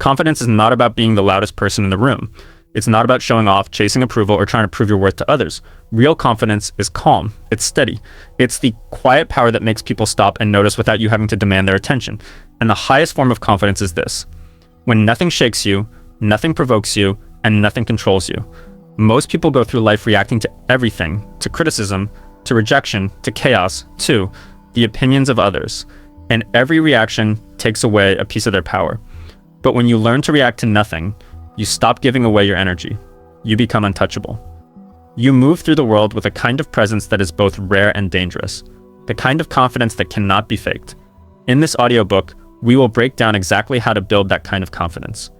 Confidence is not about being the loudest person in the room. It's not about showing off, chasing approval, or trying to prove your worth to others. Real confidence is calm. It's steady. It's the quiet power that makes people stop and notice without you having to demand their attention. And the highest form of confidence is this: when nothing shakes you, nothing provokes you, and nothing controls you. Most people go through life reacting to everything, to criticism, to rejection, to chaos, to the opinions of others. And every reaction takes away a piece of their power. But when you learn to react to nothing, you stop giving away your energy. You become untouchable. You move through the world with a kind of presence that is both rare and dangerous, the kind of confidence that cannot be faked. In this audiobook, we will break down exactly how to build that kind of confidence.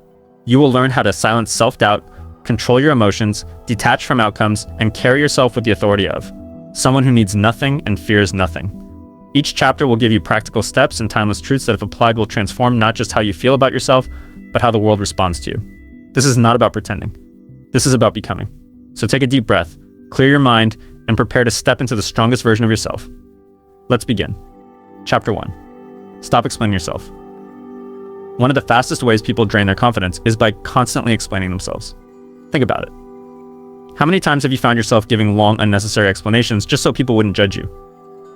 You will learn how to silence self-doubt, control your emotions, detach from outcomes, and carry yourself with the authority of someone who needs nothing and fears nothing. Each chapter will give you practical steps and timeless truths that, if applied, will transform not just how you feel about yourself, but how the world responds to you. This is not about pretending. This is about becoming. So take a deep breath, clear your mind, and prepare to step into the strongest version of yourself. Let's begin. Chapter 1. Stop explaining yourself. One of the fastest ways people drain their confidence is by constantly explaining themselves. Think about it. How many times have you found yourself giving long, unnecessary explanations just so people wouldn't judge you?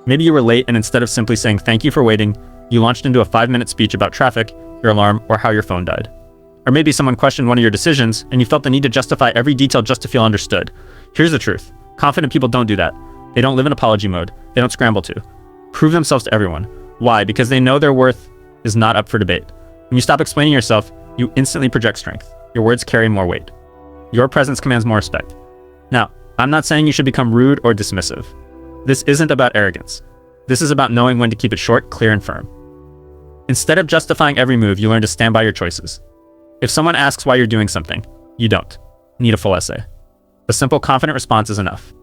Maybe you were late, and instead of simply saying thank you for waiting, you launched into a 5-minute speech about traffic, your alarm, or how your phone died. Or maybe someone questioned one of your decisions, and you felt the need to justify every detail just to feel understood. Here's the truth. Confident people don't do that. They don't live in apology mode. They don't scramble to prove themselves to everyone. Why? Because they know their worth is not up for debate. When you stop explaining yourself, you instantly project strength. Your words carry more weight. Your presence commands more respect. Now, I'm not saying you should become rude or dismissive. This isn't about arrogance. This is about knowing when to keep it short, clear, and firm. Instead of justifying every move, you learn to stand by your choices. If someone asks why you're doing something, you don't need a full essay. A simple, confident response is enough.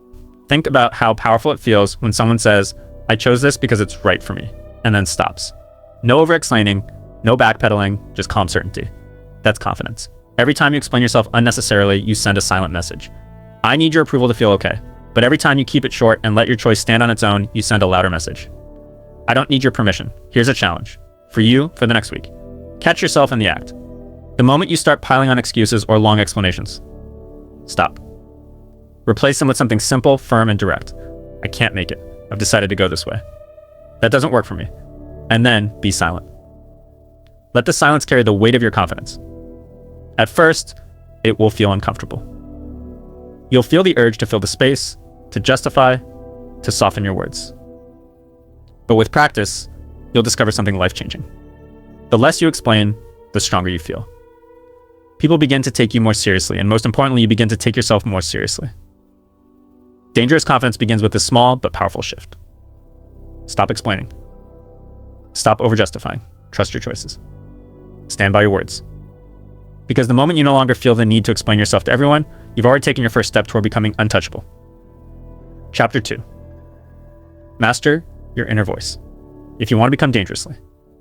Think about how powerful it feels when someone says, "I chose this because it's right for me," and then stops. No over-explaining, no backpedaling, just calm certainty. That's confidence. Every time you explain yourself unnecessarily, you send a silent message. I need your approval to feel okay. But every time you keep it short and let your choice stand on its own, you send a louder message. I don't need your permission. Here's a challenge for you for the next week. Catch yourself in the act. The moment you start piling on excuses or long explanations, stop. Replace them with something simple, firm, and direct. I can't make it. I've decided to go this way. That doesn't work for me. And then be silent. Let the silence carry the weight of your confidence. At first, it will feel uncomfortable. You'll feel the urge to fill the space, to justify, to soften your words. But with practice, you'll discover something life-changing. The less you explain, the stronger you feel. People begin to take you more seriously, and most importantly, you begin to take yourself more seriously. Dangerous confidence begins with a small but powerful shift. Stop explaining. Stop over-justifying. Trust your choices. Stand by your words. Because the moment you no longer feel the need to explain yourself to everyone, you've already taken your first step toward becoming untouchable. Chapter 2. Master your inner voice. If you want to become dangerously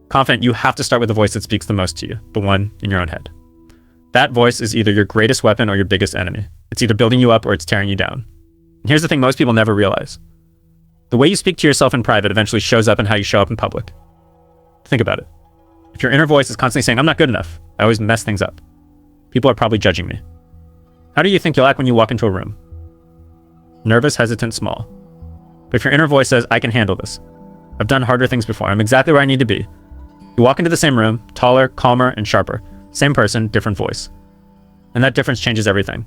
confident, you have to start with the voice that speaks the most to you, the one in your own head. That voice is either your greatest weapon or your biggest enemy. It's either building you up or it's tearing you down. And here's the thing most people never realize. The way you speak to yourself in private eventually shows up in how you show up in public. Think about it. If your inner voice is constantly saying, "I'm not good enough. I always mess things up. People are probably judging me." How do you think you'll act when you walk into a room? Nervous, hesitant, small. But if your inner voice says, "I can handle this. I've done harder things before. I'm exactly where I need to be." You walk into the same room, taller, calmer, and sharper. Same person, different voice. And that difference changes everything.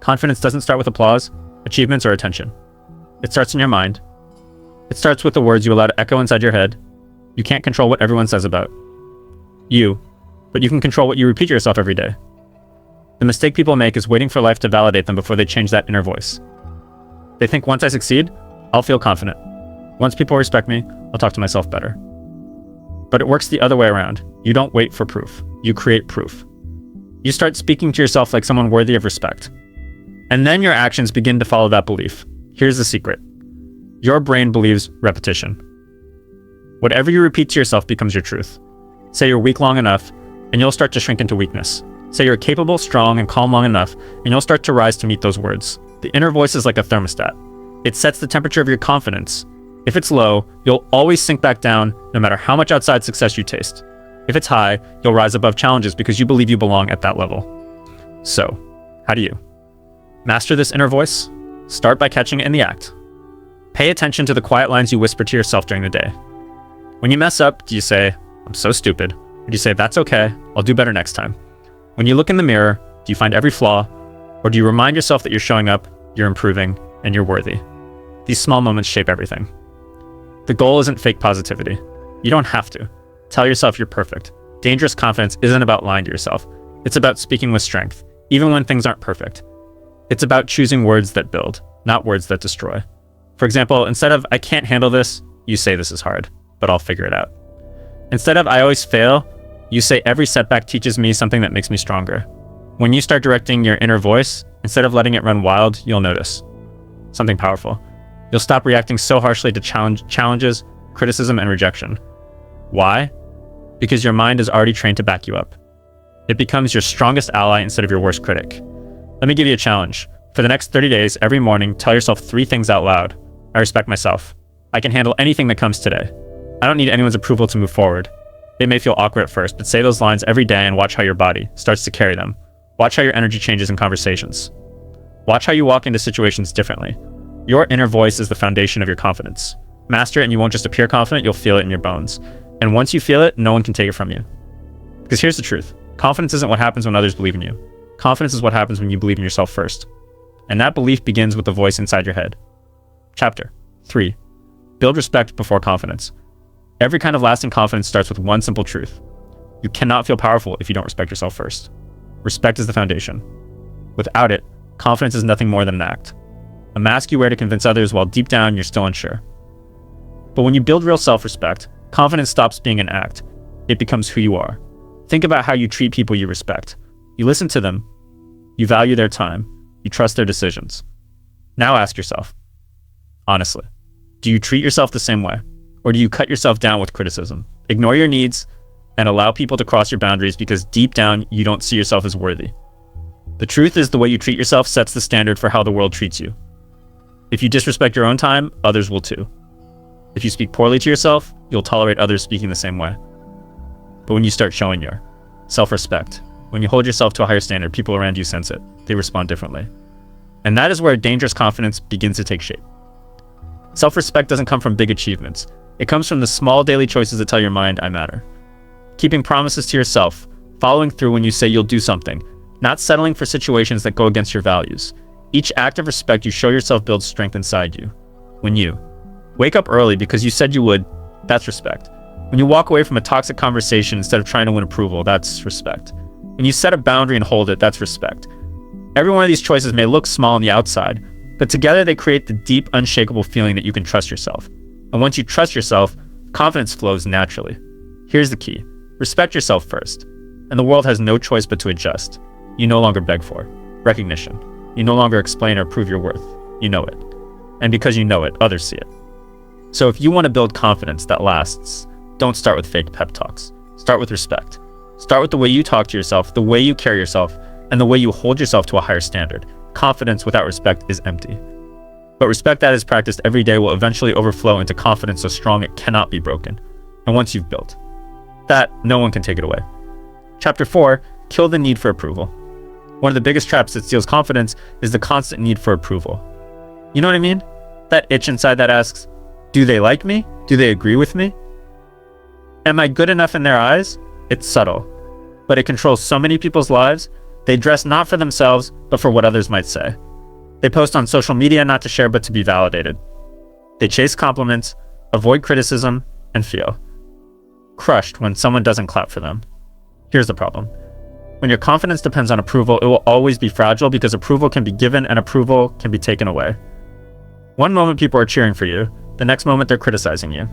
Confidence doesn't start with applause, achievements, or attention. It starts in your mind. It starts with the words you allow to echo inside your head. You can't control what everyone says about you, but you can control what you repeat to yourself every day. The mistake people make is waiting for life to validate them before they change that inner voice. They think, once I succeed, I'll feel confident. Once people respect me, I'll talk to myself better. But it works the other way around. You don't wait for proof. You create proof. You start speaking to yourself like someone worthy of respect. And then your actions begin to follow that belief. Here's the secret. Your brain believes repetition. Whatever you repeat to yourself becomes your truth. Say you're weak long enough, and you'll start to shrink into weakness. Say you're capable, strong, and calm long enough, and you'll start to rise to meet those words. The inner voice is like a thermostat. It sets the temperature of your confidence. If it's low, you'll always sink back down, no matter how much outside success you taste. If it's high, you'll rise above challenges because you believe you belong at that level. So, how do you master this inner voice? Start by catching it in the act. Pay attention to the quiet lines you whisper to yourself during the day. When you mess up, do you say, "I'm so stupid"? Or do you say, "That's okay, I'll do better next time"? When you look in the mirror, do you find every flaw? Or do you remind yourself that you're showing up, you're improving, and you're worthy? These small moments shape everything. The goal isn't fake positivity. You don't have to. Tell yourself you're perfect. Dangerous confidence isn't about lying to yourself. It's about speaking with strength, even when things aren't perfect. It's about choosing words that build, not words that destroy. For example, instead of "I can't handle this," you say "This is hard, but I'll figure it out." Instead of "I always fail," you say "Every setback teaches me something that makes me stronger." When you start directing your inner voice, instead of letting it run wild, you'll notice something powerful. You'll stop reacting so harshly to challenges, criticism, and rejection. Why? Because your mind is already trained to back you up. It becomes your strongest ally instead of your worst critic. Let me give you a challenge. For the next 30 days, every morning, tell yourself 3 things out loud. I respect myself. I can handle anything that comes today. I don't need anyone's approval to move forward. It may feel awkward at first, but say those lines every day and watch how your body starts to carry them. Watch how your energy changes in conversations. Watch how you walk into situations differently. Your inner voice is the foundation of your confidence. Master it and you won't just appear confident, you'll feel it in your bones. And once you feel it, no one can take it from you. Because here's the truth. Confidence isn't what happens when others believe in you. Confidence is what happens when you believe in yourself first. And that belief begins with the voice inside your head. Chapter 3. Build respect before confidence. Every kind of lasting confidence starts with one simple truth. You cannot feel powerful if you don't respect yourself first. Respect is the foundation. Without it, confidence is nothing more than an act. A mask you wear to convince others while deep down you're still unsure. But when you build real self-respect, confidence stops being an act. It becomes who you are. Think about how you treat people you respect. You listen to them. You value their time. You trust their decisions. Now ask yourself, honestly, do you treat yourself the same way? Or do you cut yourself down with criticism? Ignore your needs and allow people to cross your boundaries because deep down you don't see yourself as worthy. The truth is the way you treat yourself sets the standard for how the world treats you. If you disrespect your own time, others will too. If you speak poorly to yourself, you'll tolerate others speaking the same way. But when you start showing your self-respect, when you hold yourself to a higher standard, people around you sense it. They respond differently. And that is where dangerous confidence begins to take shape. Self-respect doesn't come from big achievements. It comes from the small daily choices that tell your mind, I matter. Keeping promises to yourself, following through when you say you'll do something, not settling for situations that go against your values. Each act of respect you show yourself builds strength inside you. When you wake up early because you said you would, that's respect. When you walk away from a toxic conversation instead of trying to win approval, that's respect. When you set a boundary and hold it, that's respect. Every one of these choices may look small on the outside, but together they create the deep, unshakable feeling that you can trust yourself. And once you trust yourself, confidence flows naturally. Here's the key. Respect yourself first, and the world has no choice but to adjust. You no longer beg for recognition. You no longer explain or prove your worth. You know it. And because you know it, others see it. So if you want to build confidence that lasts, don't start with fake pep talks. Start with respect. Start with the way you talk to yourself, the way you carry yourself, and the way you hold yourself to a higher standard. Confidence without respect is empty. But respect that is practiced every day will eventually overflow into confidence so strong it cannot be broken. And once you've built that, no one can take it away. Chapter 4, kill the need for approval. One of the biggest traps that steals confidence is the constant need for approval. You know what I mean? That itch inside that asks, do they like me? Do they agree with me? Am I good enough in their eyes? It's subtle, but it controls so many people's lives. They dress not for themselves, but for what others might say. They post on social media not to share, but to be validated. They chase compliments, avoid criticism, and feel crushed when someone doesn't clap for them. Here's the problem. When your confidence depends on approval, it will always be fragile because approval can be given and approval can be taken away. One moment people are cheering for you, the next moment they're criticizing you.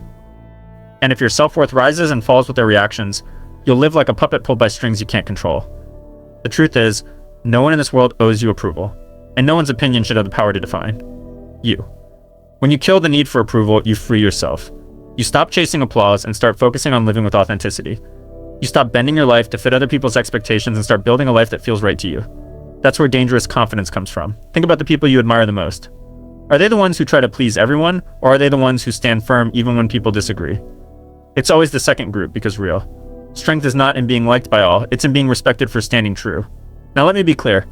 And if your self-worth rises and falls with their reactions, you'll live like a puppet pulled by strings you can't control. The truth is, no one in this world owes you approval, and no one's opinion should have the power to define you. When you kill the need for approval, you free yourself. You stop chasing applause and start focusing on living with authenticity. You stop bending your life to fit other people's expectations and start building a life that feels right to you. That's where dangerous confidence comes from. Think about the people you admire the most. Are they the ones who try to please everyone, or are they the ones who stand firm even when people disagree? It's always the second group because real. Strength is not in being liked by all, it's in being respected for standing true. Now let me be clear.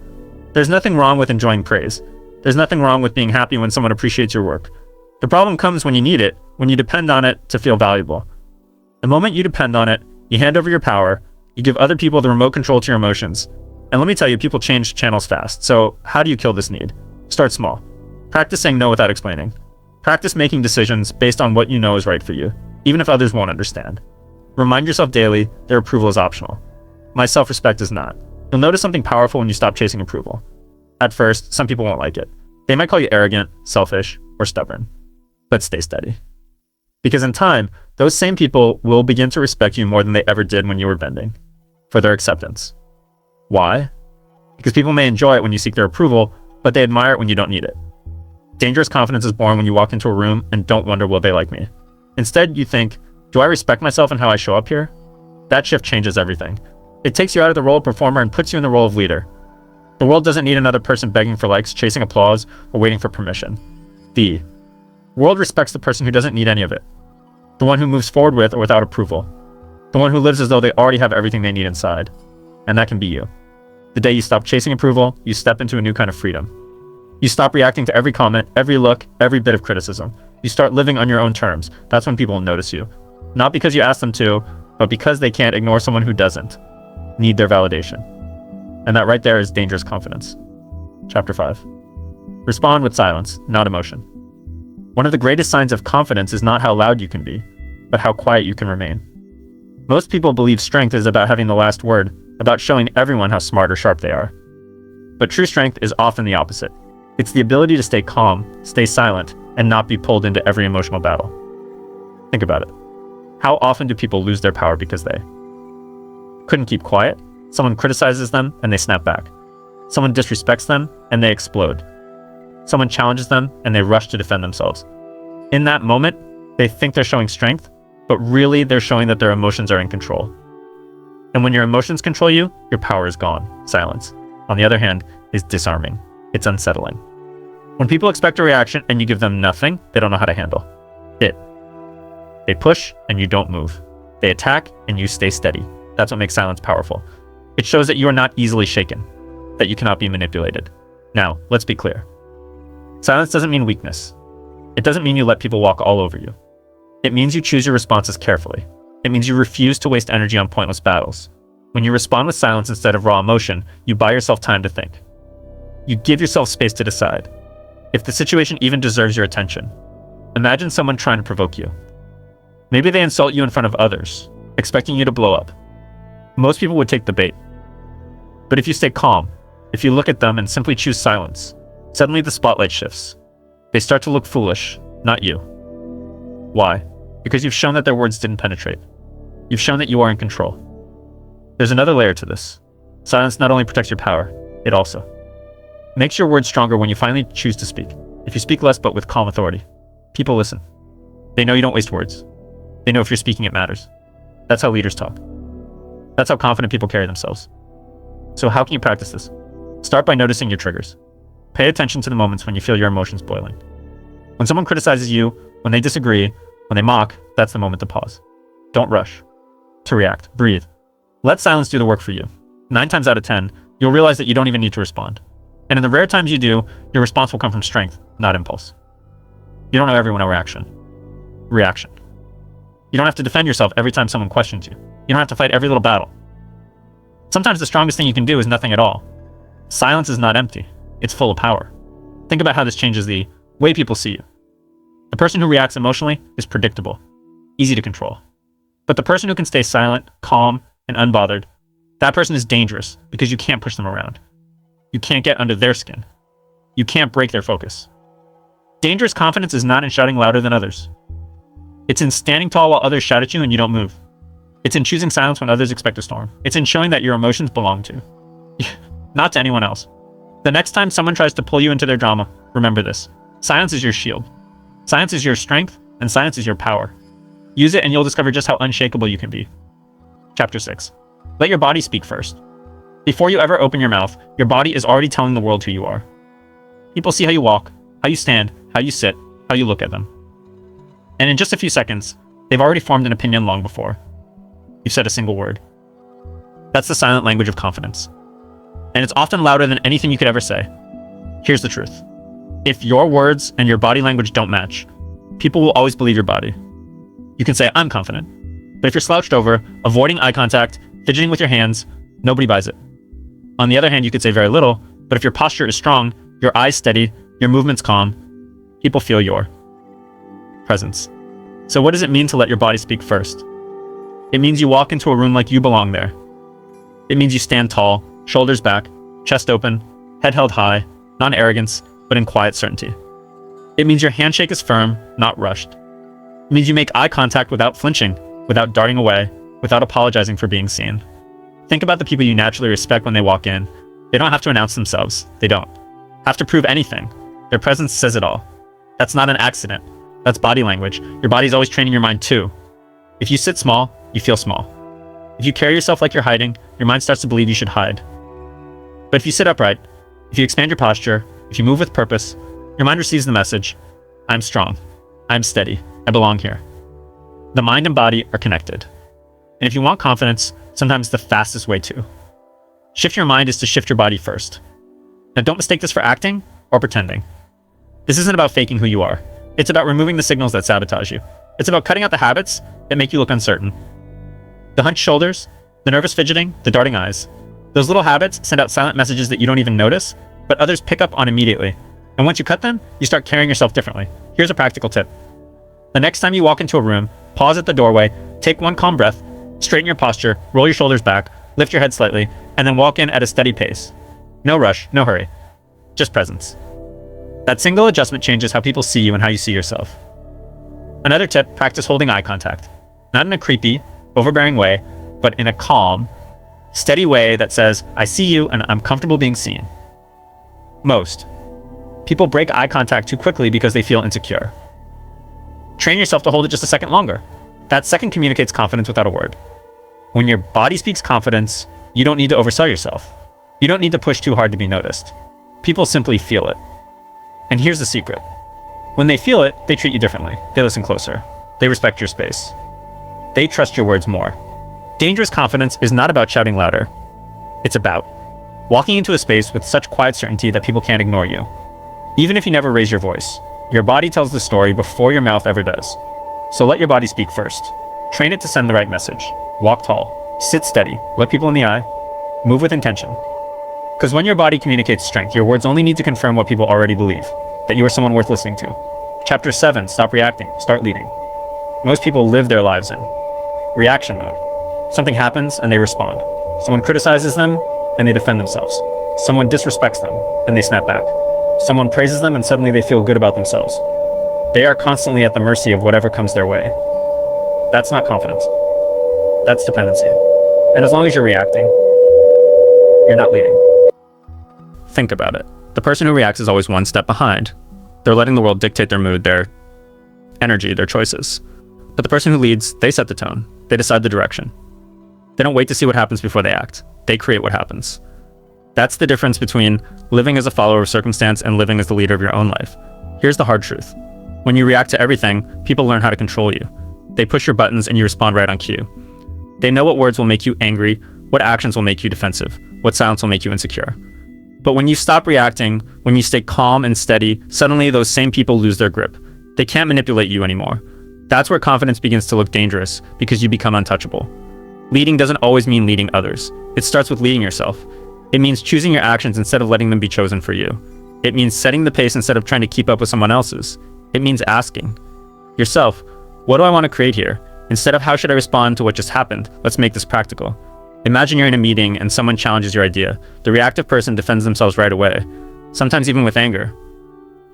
There's nothing wrong with enjoying praise. There's nothing wrong with being happy when someone appreciates your work. The problem comes when you need it, when you depend on it to feel valuable. The moment you depend on it, you hand over your power, you give other people the remote control to your emotions. And let me tell you, people change channels fast. So how do you kill this need? Start small. Practice saying no without explaining. Practice making decisions based on what you know is right for you, even if others won't understand. Remind yourself daily, their approval is optional. My self-respect is not. You'll notice something powerful when you stop chasing approval. At first, some people won't like it. They might call you arrogant, selfish, or stubborn. But stay steady. Because in time, those same people will begin to respect you more than they ever did when you were bending. For their acceptance. Why? Because people may enjoy it when you seek their approval, but they admire it when you don't need it. Dangerous confidence is born when you walk into a room and don't wonder, will they like me? Instead, you think, do I respect myself and how I show up here? That shift changes everything. It takes you out of the role of performer and puts you in the role of leader. The world doesn't need another person begging for likes, chasing applause, or waiting for permission. The world respects the person who doesn't need any of it. The one who moves forward with or without approval. The one who lives as though they already have everything they need inside. And that can be you. The day you stop chasing approval, you step into a new kind of freedom. You stop reacting to every comment, every look, every bit of criticism. You start living on your own terms. That's when people will notice you. Not because you ask them to, but because they can't ignore someone who doesn't need their validation. And that right there is dangerous confidence. Chapter 5. Respond with silence, not emotion. One of the greatest signs of confidence is not how loud you can be, but how quiet you can remain. Most people believe strength is about having the last word, about showing everyone how smart or sharp they are. But true strength is often the opposite. It's the ability to stay calm, stay silent, and not be pulled into every emotional battle. Think about it. How often do people lose their power because they couldn't keep quiet? Someone criticizes them and they snap back. Someone disrespects them and they explode. Someone challenges them and they rush to defend themselves. In that moment, they think they're showing strength, but really they're showing that their emotions are in control. And when your emotions control you, your power is gone. Silence, on the other hand, is disarming. It's unsettling. When people expect a reaction and you give them nothing, they don't know how to handle it. They push and you don't move. They attack and you stay steady. That's what makes silence powerful. It shows that you are not easily shaken, that you cannot be manipulated. Now, let's be clear. Silence doesn't mean weakness. It doesn't mean you let people walk all over you. It means you choose your responses carefully. It means you refuse to waste energy on pointless battles. When you respond with silence instead of raw emotion, you buy yourself time to think. You give yourself space to decide if the situation even deserves your attention. Imagine someone trying to provoke you. Maybe they insult you in front of others, expecting you to blow up. Most people would take the bait. But if you stay calm, if you look at them and simply choose silence, suddenly the spotlight shifts. They start to look foolish, not you. Why? Because you've shown that their words didn't penetrate. You've shown that you are in control. There's another layer to this. Silence not only protects your power, it also makes your words stronger when you finally choose to speak. If you speak less but with calm authority, people listen. They know you don't waste words. They know if you're speaking, it matters. That's how leaders talk. That's how confident people carry themselves. So how can you practice this? Start by noticing your triggers. Pay attention to the moments when you feel your emotions boiling. When someone criticizes you, when they disagree, when they mock, that's the moment to pause. Don't rush. To react. Breathe. Let silence do the work for you. 9 times out of 10, you'll realize that you don't even need to respond. And in the rare times you do, your response will come from strength, not impulse. You don't know everyone a reaction. You don't have to defend yourself every time someone questions you. You don't have to fight every little battle. Sometimes the strongest thing you can do is nothing at all. Silence is not empty. It's full of power. Think about how this changes the way people see you. The person who reacts emotionally is predictable, easy to control. But the person who can stay silent, calm, and unbothered, that person is dangerous because you can't push them around. You can't get under their skin. You can't break their focus. Dangerous confidence is not in shouting louder than others. It's in standing tall while others shout at you and you don't move. It's in choosing silence when others expect a storm. It's in showing that your emotions belong to you, not to anyone else. The next time someone tries to pull you into their drama, remember this. Silence is your shield. Silence is your strength, and silence is your power. Use it and you'll discover just how unshakable you can be. Chapter 6. Let your body speak first. Before you ever open your mouth, your body is already telling the world who you are. People see how you walk, how you stand, how you sit, how you look at them. And in just a few seconds, they've already formed an opinion long before. you've said a single word. That's the silent language of confidence. And it's often louder than anything you could ever say. Here's the truth. If your words and your body language don't match, people will always believe your body. You can say, I'm confident. But if you're slouched over, avoiding eye contact, fidgeting with your hands, nobody buys it. On the other hand, you could say very little, but if your posture is strong, your eyes steady, your movements calm, people feel your presence. So what does it mean to let your body speak first? It means you walk into a room like you belong there. It means you stand tall, shoulders back, chest open, head held high, not in arrogance, but in quiet certainty. It means your handshake is firm, not rushed. It means you make eye contact without flinching, without darting away, without apologizing for being seen. Think about the people you naturally respect when they walk in. They don't have to announce themselves. They don't have to prove anything. Their presence says it all. That's not an accident. That's body language. Your body's always training your mind too. If you sit small, you feel small. If you carry yourself like you're hiding, your mind starts to believe you should hide. But if you sit upright, if you expand your posture, if you move with purpose, your mind receives the message, I'm strong, I'm steady, I belong here. The mind and body are connected. And if you want confidence, sometimes the fastest way to shift your mind is to shift your body first. Now don't mistake this for acting or pretending. This isn't about faking who you are. It's about removing the signals that sabotage you. It's about cutting out the habits that make you look uncertain. The hunched shoulders, the nervous fidgeting, the darting eyes. Those little habits send out silent messages that you don't even notice, but others pick up on immediately. And once you cut them, you start carrying yourself differently. Here's a practical tip. The next time you walk into a room, pause at the doorway, take one calm breath, straighten your posture, roll your shoulders back, lift your head slightly, and then walk in at a steady pace. No rush, no hurry. Just presence. That single adjustment changes how people see you and how you see yourself. Another tip, practice holding eye contact. Not in a creepy, overbearing way, but in a calm, steady way that says, I see you and I'm comfortable being seen. Most people break eye contact too quickly because they feel insecure. Train yourself to hold it just a second longer. That second communicates confidence without a word. When your body speaks confidence, you don't need to oversell yourself. You don't need to push too hard to be noticed. People simply feel it. And here's the secret. When they feel it, they treat you differently. They listen closer. They respect your space. They trust your words more. Dangerous confidence is not about shouting louder. It's about walking into a space with such quiet certainty that people can't ignore you. Even if you never raise your voice, your body tells the story before your mouth ever does. So let your body speak first. Train it to send the right message. Walk tall. Sit steady. Look people in the eye. Move with intention. Because when your body communicates strength, your words only need to confirm what people already believe, that you are someone worth listening to. Chapter 7, stop reacting, start leading. Most people live their lives in reaction mode. Something happens and they respond. Someone criticizes them and they defend themselves. Someone disrespects them and they snap back. Someone praises them and suddenly they feel good about themselves. They are constantly at the mercy of whatever comes their way. That's not confidence. That's dependency. And as long as you're reacting, you're not leading. Think about it. The person who reacts is always one step behind. They're letting the world dictate their mood, their energy, their choices. But the person who leads, they set the tone. They decide the direction. They don't wait to see what happens before they act. They create what happens. That's the difference between living as a follower of circumstance and living as the leader of your own life. Here's the hard truth. When you react to everything, people learn how to control you. They push your buttons and you respond right on cue. They know what words will make you angry, what actions will make you defensive, what silence will make you insecure. But when you stop reacting, when you stay calm and steady, suddenly those same people lose their grip. They can't manipulate you anymore. That's where confidence begins to look dangerous, because you become untouchable. Leading doesn't always mean leading others. It starts with leading yourself. It means choosing your actions instead of letting them be chosen for you. It means setting the pace instead of trying to keep up with someone else's. It means asking yourself, what do I want to create here? Instead of how should I respond to what just happened, let's make this practical. Imagine you're in a meeting and someone challenges your idea. The reactive person defends themselves right away, sometimes even with anger.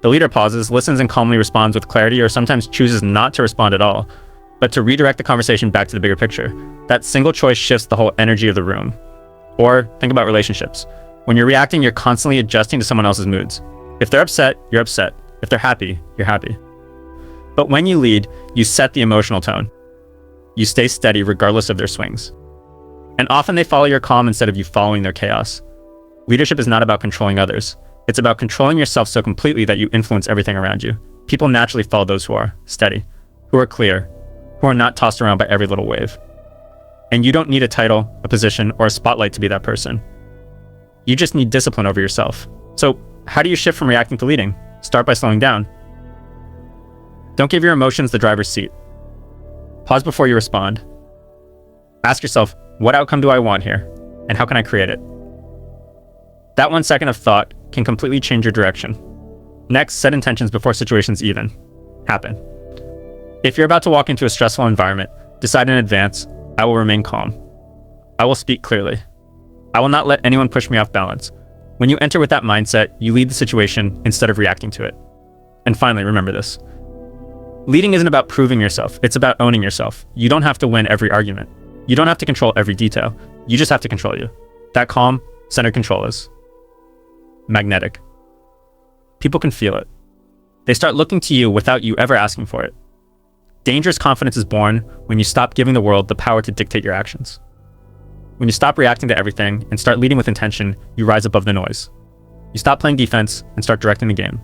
The leader pauses, listens, and calmly responds with clarity, or sometimes chooses not to respond at all, but to redirect the conversation back to the bigger picture. That single choice shifts the whole energy of the room. Or think about relationships. When you're reacting, you're constantly adjusting to someone else's moods. If they're upset, you're upset. If they're happy, you're happy. But when you lead, you set the emotional tone. You stay steady regardless of their swings. And often they follow your calm instead of you following their chaos. Leadership is not about controlling others. It's about controlling yourself so completely that you influence everything around you. People naturally follow those who are steady, who are clear, who are not tossed around by every little wave. And you don't need a title, a position, or a spotlight to be that person. You just need discipline over yourself. So how do you shift from reacting to leading? Start by slowing down. Don't give your emotions the driver's seat. Pause before you respond. Ask yourself, what outcome do I want here? And how can I create it? That 1 second of thought can completely change your direction. Next, set intentions before situations even happen. If you're about to walk into a stressful environment, decide in advance, I will remain calm. I will speak clearly. I will not let anyone push me off balance. When you enter with that mindset, you lead the situation instead of reacting to it. And finally, remember this. Leading isn't about proving yourself. It's about owning yourself. You don't have to win every argument. You don't have to control every detail. You just have to control you. That calm, centered control is magnetic. People can feel it. They start looking to you without you ever asking for it. Dangerous confidence is born when you stop giving the world the power to dictate your actions. When you stop reacting to everything and start leading with intention, you rise above the noise. You stop playing defense and start directing the game.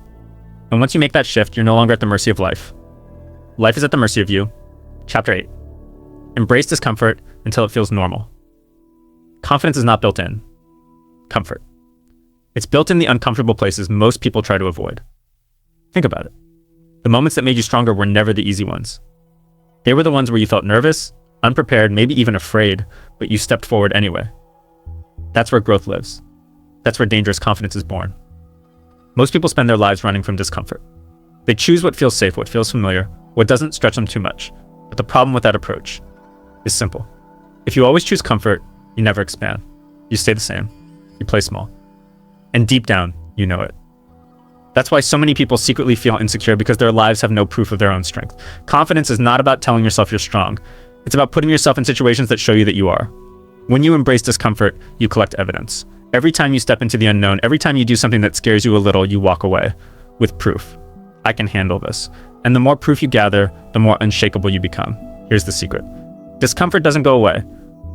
And once you make that shift, you're no longer at the mercy of life. Life is at the mercy of you. Chapter 8. Embrace discomfort until it feels normal. Confidence is not built in. Comfort. It's built in the uncomfortable places most people try to avoid. Think about it. The moments that made you stronger were never the easy ones. They were the ones where you felt nervous, unprepared, maybe even afraid, but you stepped forward anyway. That's where growth lives. That's where dangerous confidence is born. Most people spend their lives running from discomfort. They choose what feels safe, what feels familiar, what doesn't stretch them too much. But the problem with that approach is simple. If you always choose comfort, you never expand. You stay the same. You play small. And deep down, you know it. That's why so many people secretly feel insecure, because their lives have no proof of their own strength. Confidence is not about telling yourself you're strong. It's about putting yourself in situations that show you that you are. When you embrace discomfort, you collect evidence. Every time you step into the unknown, every time you do something that scares you a little, you walk away with proof. I can handle this. And the more proof you gather, the more unshakable you become. Here's the secret. Discomfort doesn't go away.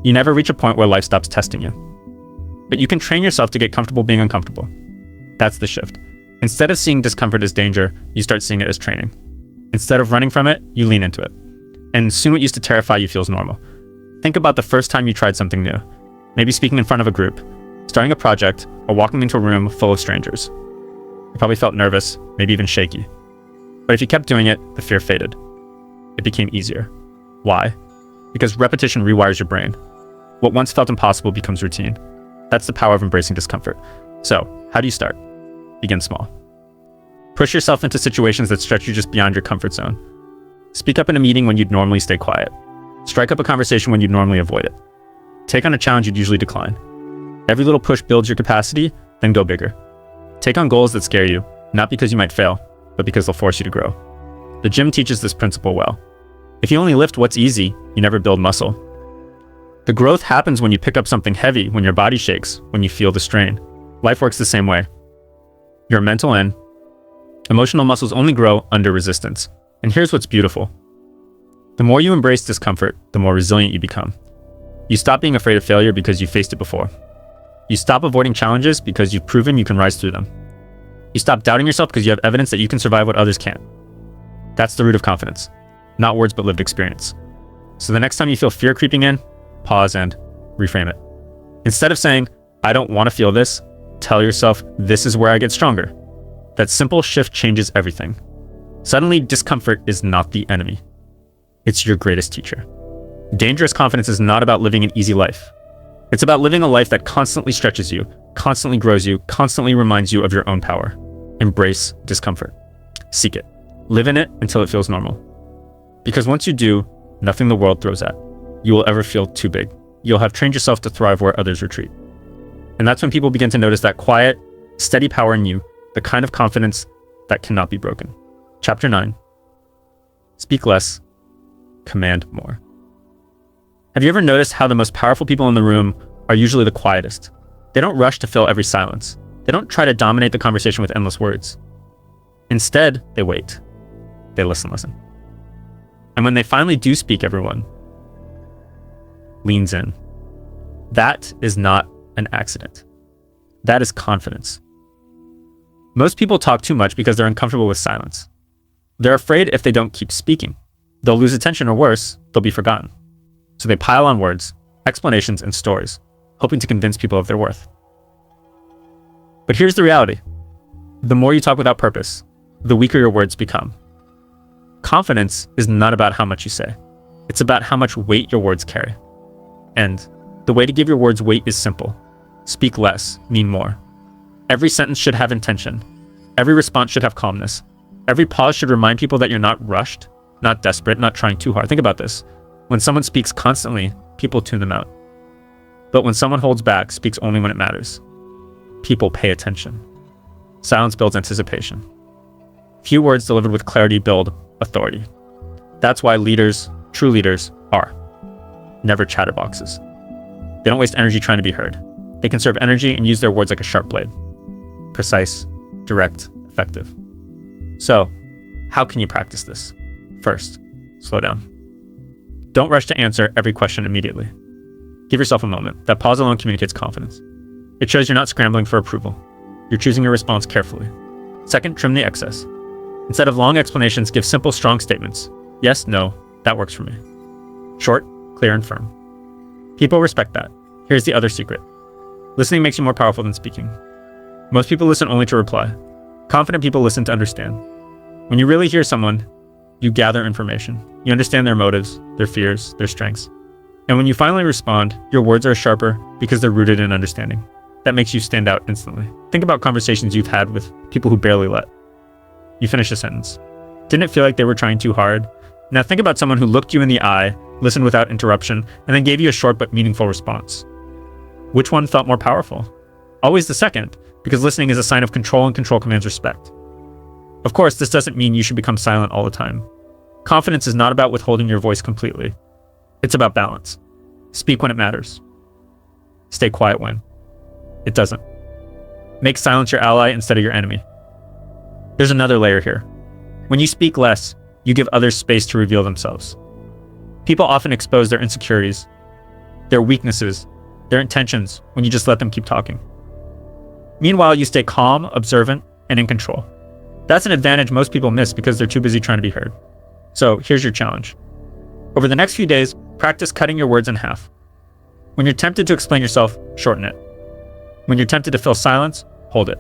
You never reach a point where life stops testing you. But you can train yourself to get comfortable being uncomfortable. That's the shift. Instead of seeing discomfort as danger, you start seeing it as training. Instead of running from it, you lean into it. And soon what used to terrify you feels normal. Think about the first time you tried something new. Maybe speaking in front of a group, starting a project, or walking into a room full of strangers. You probably felt nervous, maybe even shaky. But if you kept doing it, the fear faded. It became easier. Why? Because repetition rewires your brain. What once felt impossible becomes routine. That's the power of embracing discomfort. So, how do you start? Begin small. Push yourself into situations that stretch you just beyond your comfort zone. Speak up in a meeting when you'd normally stay quiet. Strike up a conversation when you'd normally avoid it. Take on a challenge you'd usually decline. Every little push builds your capacity, then go bigger. Take on goals that scare you, not because you might fail, but because they'll force you to grow. The gym teaches this principle well. If you only lift what's easy, you never build muscle. The growth happens when you pick up something heavy, when your body shakes, when you feel the strain. Life works the same way. Your mental and emotional muscles only grow under resistance. And here's what's beautiful. The more you embrace discomfort, the more resilient you become. You stop being afraid of failure because you faced it before. You stop avoiding challenges because you've proven you can rise through them. You stop doubting yourself because you have evidence that you can survive what others can't. That's the root of confidence. Not words, but lived experience. So the next time you feel fear creeping in, pause and reframe it. Instead of saying, I don't want to feel this, tell yourself, this is where I get stronger. That simple shift changes everything. Suddenly, discomfort is not the enemy. It's your greatest teacher. Dangerous confidence is not about living an easy life. It's about living a life that constantly stretches you, constantly grows you, constantly reminds you of your own power. Embrace discomfort. Seek it. Live in it until it feels normal. Because once you do, nothing the world throws at you will ever feel too big. You'll have trained yourself to thrive where others retreat. And that's when people begin to notice that quiet, steady power in you, the kind of confidence that cannot be broken. Chapter 9. Speak less, command more. Have you ever noticed how the most powerful people in the room are usually the quietest? They don't rush to fill every silence. They don't try to dominate the conversation with endless words. Instead, they wait. They listen. And when they finally do speak, everyone leans in. That is not an accident. That is confidence. Most people talk too much because they're uncomfortable with silence. They're afraid if they don't keep speaking, they'll lose attention, or worse, they'll be forgotten. So they pile on words, explanations, and stories, hoping to convince people of their worth. But here's the reality. The more you talk without purpose, the weaker your words become. Confidence is not about how much you say. It's about how much weight your words carry. And the way to give your words weight is simple. Speak less, mean more. Every sentence should have intention. Every response should have calmness. Every pause should remind people that you're not rushed, not desperate, not trying too hard. Think about this. When someone speaks constantly, people tune them out. But when someone holds back, speaks only when it matters, people pay attention. Silence builds anticipation. Few words delivered with clarity build authority. That's why leaders, true leaders, are never chatterboxes. They don't waste energy trying to be heard. They conserve energy and use their words like a sharp blade. Precise, direct, effective. So, how can you practice this? First, slow down. Don't rush to answer every question immediately. Give yourself a moment. That pause alone communicates confidence. It shows you're not scrambling for approval. You're choosing your response carefully. Second, trim the excess. Instead of long explanations, give simple, strong statements. Yes, no, that works for me. Short, clear, and firm. People respect that. Here's the other secret. Listening makes you more powerful than speaking. Most people listen only to reply. Confident people listen to understand. When you really hear someone, you gather information. You understand their motives, their fears, their strengths. And when you finally respond, your words are sharper because they're rooted in understanding. That makes you stand out instantly. Think about conversations you've had with people who barely let. You finish a sentence. Didn't it feel like they were trying too hard? Now think about someone who looked you in the eye, listened without interruption, and then gave you a short but meaningful response. Which one felt more powerful? Always the second, because listening is a sign of control, and control commands respect. Of course, this doesn't mean you should become silent all the time. Confidence is not about withholding your voice completely. It's about balance. Speak when it matters. Stay quiet when it doesn't. Make silence your ally instead of your enemy. There's another layer here. When you speak less, you give others space to reveal themselves. People often expose their insecurities, their weaknesses, their intentions when you just let them keep talking. Meanwhile, you stay calm, observant, and in control. That's an advantage most people miss because they're too busy trying to be heard. So here's your challenge. Over the next few days, practice cutting your words in half. When you're tempted to explain yourself, shorten it. When you're tempted to fill silence, hold it.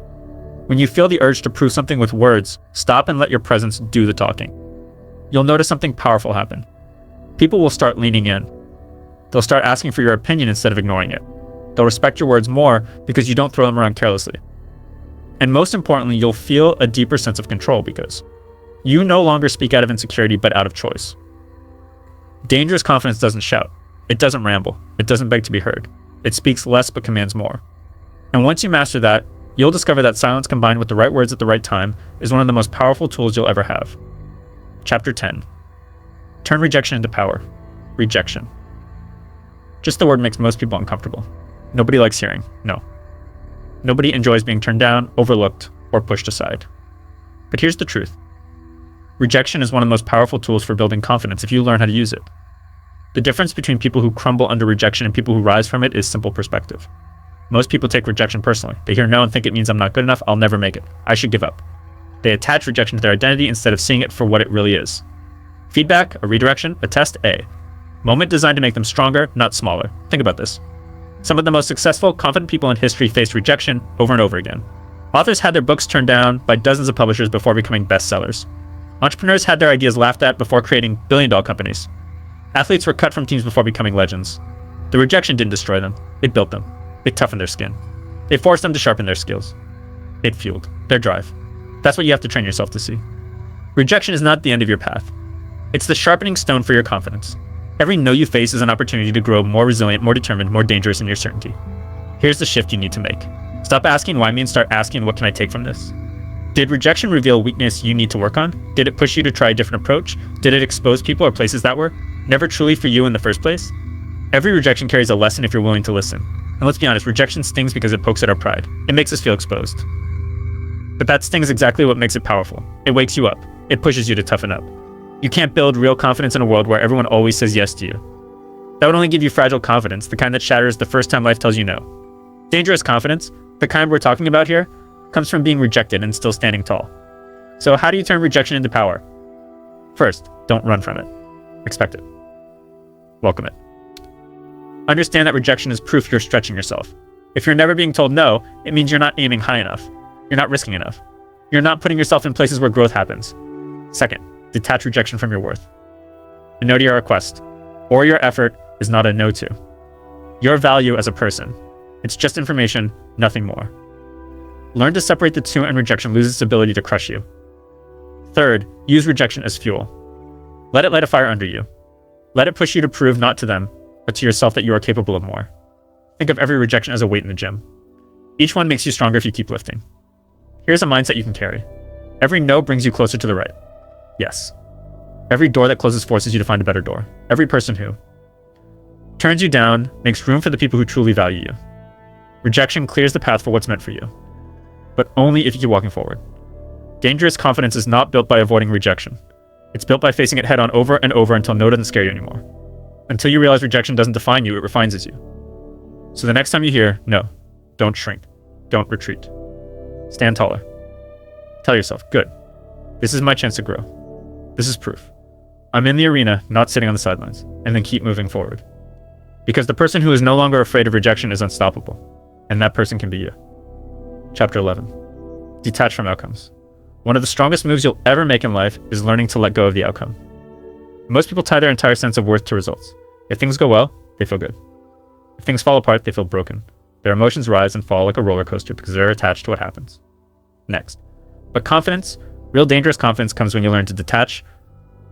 When you feel the urge to prove something with words, stop and let your presence do the talking. You'll notice something powerful happen. People will start leaning in. They'll start asking for your opinion instead of ignoring it. They'll respect your words more because you don't throw them around carelessly. And most importantly, you'll feel a deeper sense of control because you no longer speak out of insecurity, but out of choice. Dangerous confidence doesn't shout. It doesn't ramble. It doesn't beg to be heard. It speaks less but commands more. And once you master that, you'll discover that silence combined with the right words at the right time is one of the most powerful tools you'll ever have. Chapter 10. Turn rejection into power. Rejection. Just the word makes most people uncomfortable. Nobody likes hearing no. Nobody enjoys being turned down, overlooked, or pushed aside. But here's the truth. Rejection is one of the most powerful tools for building confidence if you learn how to use it. The difference between people who crumble under rejection and people who rise from it is simple perspective. Most people take rejection personally. They hear no and think it means I'm not good enough, I'll never make it, I should give up. They attach rejection to their identity instead of seeing it for what it really is. Feedback, a redirection, a test, A. Moment designed to make them stronger, not smaller. Think about this. Some of the most successful, confident people in history faced rejection over and over again. Authors had their books turned down by dozens of publishers before becoming bestsellers. Entrepreneurs had their ideas laughed at before creating billion-dollar companies. Athletes were cut from teams before becoming legends. The rejection didn't destroy them. It built them. It toughened their skin. It forced them to sharpen their skills. It fueled their drive. That's what you have to train yourself to see. Rejection is not the end of your path. It's the sharpening stone for your confidence. Every no you face is an opportunity to grow more resilient, more determined, more dangerous in your certainty. Here's the shift you need to make. Stop asking why me and start asking what can I take from this? Did rejection reveal weakness you need to work on? Did it push you to try a different approach? Did it expose people or places that were never truly for you in the first place? Every rejection carries a lesson if you're willing to listen. And let's be honest, rejection stings because it pokes at our pride. It makes us feel exposed. But that sting is exactly what makes it powerful. It wakes you up. It pushes you to toughen up. You can't build real confidence in a world where everyone always says yes to you. That would only give you fragile confidence, the kind that shatters the first time life tells you no. Dangerous confidence, the kind we're talking about here, comes from being rejected and still standing tall. So how do you turn rejection into power? First, don't run from it. Expect it. Welcome it. Understand that rejection is proof you're stretching yourself. If you're never being told no, it means you're not aiming high enough. You're not risking enough. You're not putting yourself in places where growth happens. Second, detach rejection from your worth. A no to your request or your effort is not a no to. Your value as a person. It's just information, nothing more. Learn to separate the two and rejection loses its ability to crush you. Third, use rejection as fuel. Let it light a fire under you. Let it push you to prove not to them, but to yourself that you are capable of more. Think of every rejection as a weight in the gym. Each one makes you stronger if you keep lifting. Here's a mindset you can carry. Every no brings you closer to the right. Yes. Every door that closes forces you to find a better door. Every person who turns you down makes room for the people who truly value you. Rejection clears the path for what's meant for you, but only if you keep walking forward. Dangerous confidence is not built by avoiding rejection. It's built by facing it head on over and over until no doesn't scare you anymore. Until you realize rejection doesn't define you, it refines you. So the next time you hear no, don't shrink. Don't retreat. Stand taller. Tell yourself, good. This is my chance to grow. This is proof. I'm in the arena, not sitting on the sidelines. And then keep moving forward. Because the person who is no longer afraid of rejection is unstoppable. And that person can be you. Chapter 11. Detach from outcomes. One of the strongest moves you'll ever make in life is learning to let go of the outcome. Most people tie their entire sense of worth to results. If things go well, they feel good. If things fall apart, they feel broken. Their emotions rise and fall like a roller coaster because they're attached to what happens. Next. But confidence, real dangerous confidence, comes when you learn to detach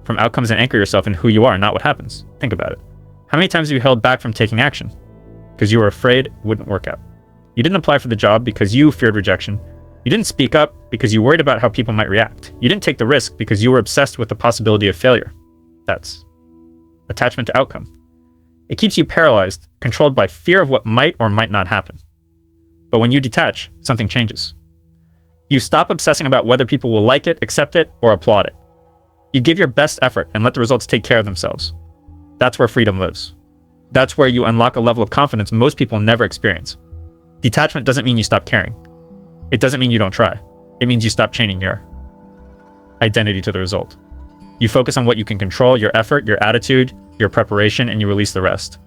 from outcomes and anchor yourself in who you are, not what happens. Think about it. How many times have you held back from taking action? Because you were afraid it wouldn't work out. You didn't apply for the job because you feared rejection. You didn't speak up because you worried about how people might react. You didn't take the risk because you were obsessed with the possibility of failure. That's attachment to outcome. It keeps you paralyzed, controlled by fear of what might or might not happen. But when you detach, something changes. You stop obsessing about whether people will like it, accept it, or applaud it. You give your best effort and let the results take care of themselves. That's where freedom lives. That's where you unlock a level of confidence most people never experience. Detachment doesn't mean you stop caring. It doesn't mean you don't try. It means you stop chaining your identity to the result. You focus on what you can control, your effort, your attitude, your preparation, and you release the rest.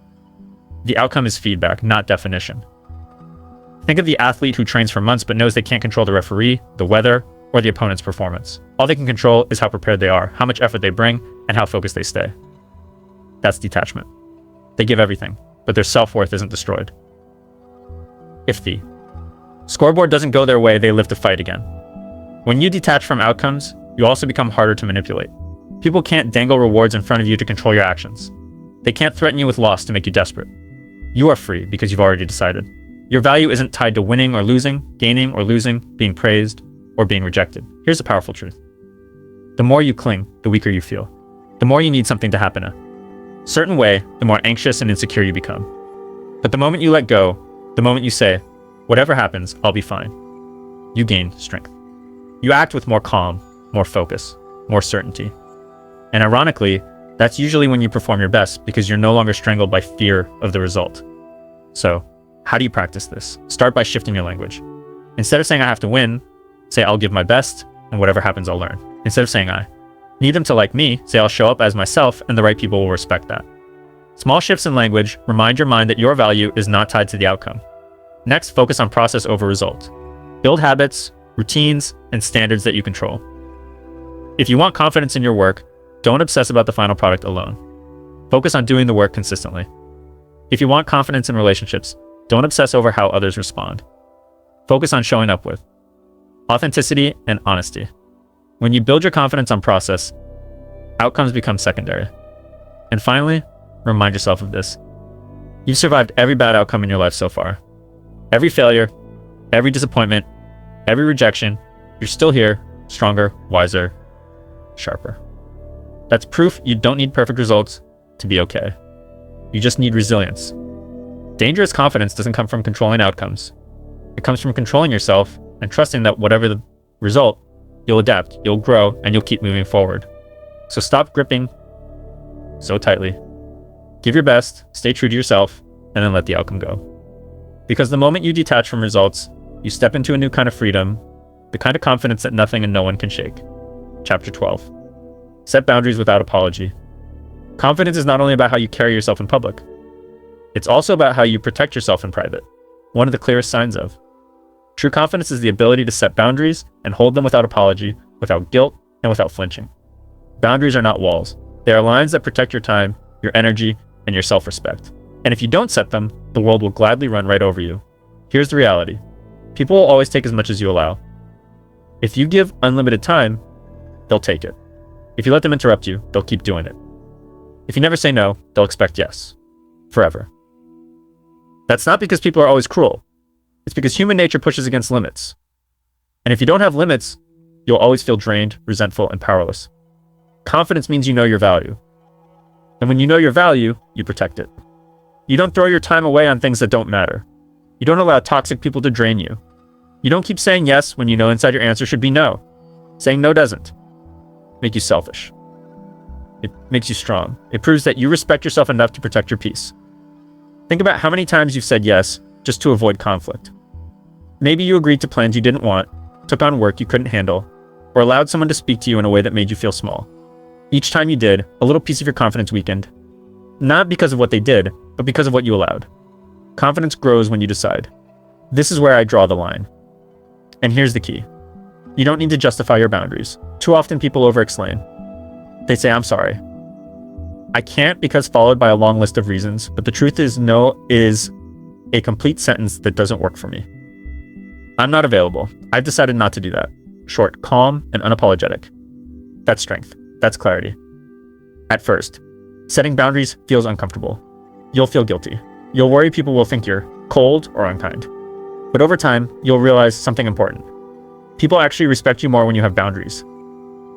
The outcome is feedback, not definition. Think of the athlete who trains for months but knows they can't control the referee, the weather, or the opponent's performance. All they can control is how prepared they are, how much effort they bring, and how focused they stay. That's detachment. They give everything, but their self-worth isn't destroyed. If the scoreboard doesn't go their way, they live to fight again. When you detach from outcomes, you also become harder to manipulate. People can't dangle rewards in front of you to control your actions. They can't threaten you with loss to make you desperate. You are free because you've already decided. Your value isn't tied to winning or losing, gaining or losing, being praised or being rejected. Here's the powerful truth. The more you cling, the weaker you feel. The more you need something to happen a certain way, the more anxious and insecure you become. But the moment you let go, the moment you say, whatever happens, I'll be fine, you gain strength. You act with more calm, more focus, more certainty. And ironically, that's usually when you perform your best because you're no longer strangled by fear of the result. So, how do you practice this? Start by shifting your language. Instead of saying I have to win, say I'll give my best and whatever happens I'll learn. Instead of saying I need them to like me, say I'll show up as myself and the right people will respect that. Small shifts in language remind your mind that your value is not tied to the outcome. Next, focus on process over result. Build habits, routines, and standards that you control. If you want confidence in your work, don't obsess about the final product alone. Focus on doing the work consistently. If you want confidence in relationships, don't obsess over how others respond. Focus on showing up with authenticity and honesty. When you build your confidence on process, outcomes become secondary. And finally, remind yourself of this. You've survived every bad outcome in your life so far. Every failure, every disappointment, every rejection, you're still here, stronger, wiser, sharper. That's proof you don't need perfect results to be okay. You just need resilience. Dangerous confidence doesn't come from controlling outcomes. It comes from controlling yourself and trusting that whatever the result, you'll adapt, you'll grow, and you'll keep moving forward. So stop gripping so tightly. Give your best, stay true to yourself, and then let the outcome go. Because the moment you detach from results, you step into a new kind of freedom, the kind of confidence that nothing and no one can shake. Chapter 12. Set boundaries without apology. Confidence is not only about how you carry yourself in public. It's also about how you protect yourself in private. One of the clearest signs of true confidence is the ability to set boundaries and hold them without apology, without guilt, and without flinching. Boundaries are not walls. They are lines that protect your time, your energy, and your self-respect. And if you don't set them, the world will gladly run right over you. Here's the reality. People will always take as much as you allow. If you give unlimited time, they'll take it. If you let them interrupt you, they'll keep doing it. If you never say no, they'll expect yes. Forever. That's not because people are always cruel. It's because human nature pushes against limits. And if you don't have limits, you'll always feel drained, resentful, and powerless. Confidence means you know your value. And when you know your value, you protect it. You don't throw your time away on things that don't matter. You don't allow toxic people to drain you. You don't keep saying yes when you know inside your answer should be no. Saying no doesn't make you selfish. It makes you strong. It proves that you respect yourself enough to protect your peace. Think about how many times you've said yes just to avoid conflict. Maybe you agreed to plans you didn't want, took on work you couldn't handle, or allowed someone to speak to you in a way that made you feel small. Each time you did, a little piece of your confidence weakened. Not because of what they did, but because of what you allowed. Confidence grows when you decide. This is where I draw the line. And here's the key. You don't need to justify your boundaries. Too often people over-explain. They say, I'm sorry. I can't, because followed by a long list of reasons, but the truth is no is a complete sentence that doesn't work for me. I'm not available. I've decided not to do that. Short, calm, and unapologetic. That's strength. That's clarity. At first, setting boundaries feels uncomfortable. You'll feel guilty. You'll worry people will think you're cold or unkind. But over time, you'll realize something important. People actually respect you more when you have boundaries.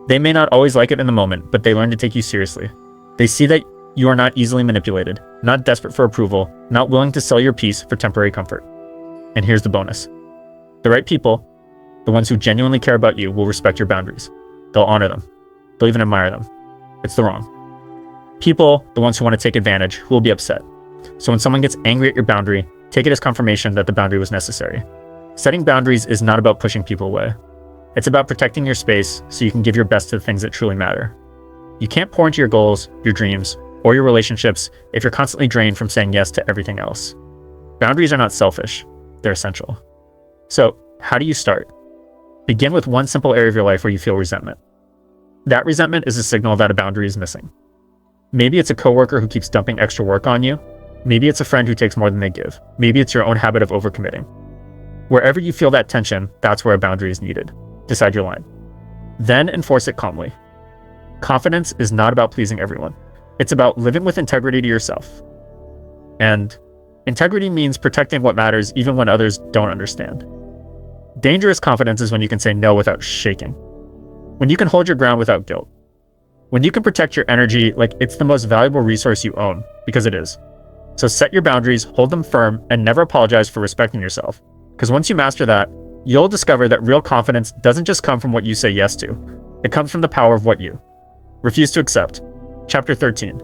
They may not always like it in the moment, but they learn to take you seriously. They see that you are not easily manipulated, not desperate for approval, not willing to sell your peace for temporary comfort. And here's the bonus. The right people, the ones who genuinely care about you, will respect your boundaries. They'll honor them. They'll even admire them. It's the wrong. People, the ones who want to take advantage, who will be upset. So when someone gets angry at your boundary, take it as confirmation that the boundary was necessary. Setting boundaries is not about pushing people away. It's about protecting your space so you can give your best to the things that truly matter. You can't pour into your goals, your dreams, or your relationships if you're constantly drained from saying yes to everything else. Boundaries are not selfish, they're essential. So, how do you start? Begin with one simple area of your life where you feel resentment. That resentment is a signal that a boundary is missing. Maybe it's a coworker who keeps dumping extra work on you. Maybe it's a friend who takes more than they give. Maybe it's your own habit of overcommitting. Wherever you feel that tension, that's where a boundary is needed. Decide your line. Then enforce it calmly. Confidence is not about pleasing everyone. It's about living with integrity to yourself. And integrity means protecting what matters even when others don't understand. Dangerous confidence is when you can say no without shaking. When you can hold your ground without guilt. When you can protect your energy like it's the most valuable resource you own, because it is. So set your boundaries, hold them firm, and never apologize for respecting yourself. Because once you master that, you'll discover that real confidence doesn't just come from what you say yes to. It comes from the power of what you refuse to accept. Chapter 13.